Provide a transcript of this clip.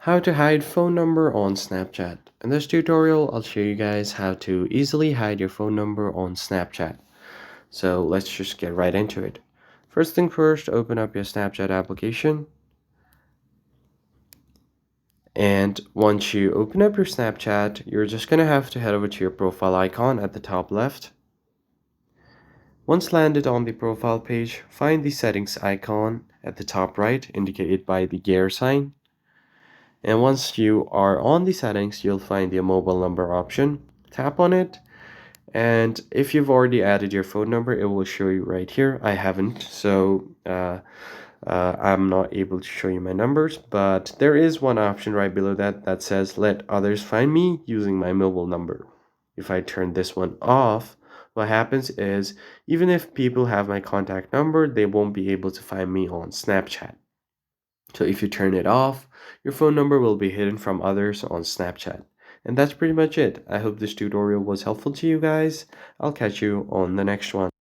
How to hide phone number on Snapchat. In this tutorial, I'll show you guys how to easily hide your phone number on Snapchat. So let's just get right into it. First thing first, open up your Snapchat application. And once you open up your Snapchat, you're just going to have to head over to your profile icon at the top left. Once landed on the profile page, find the settings icon at the top right, indicated by the gear sign. And once you are on the settings, you'll find the mobile number option. Tap on it, and if you've already added your phone number, it will show you right here. I haven't, so I'm not able to show you my numbers, but there is one option right below that says let others find me using my mobile number. If I turn this one off, what happens is even if people have my contact number, they won't be able to find me on Snapchat. So if you turn it off, your phone number will be hidden from others on Snapchat. And that's pretty much it. I hope this tutorial was helpful to you guys. I'll catch you on the next one.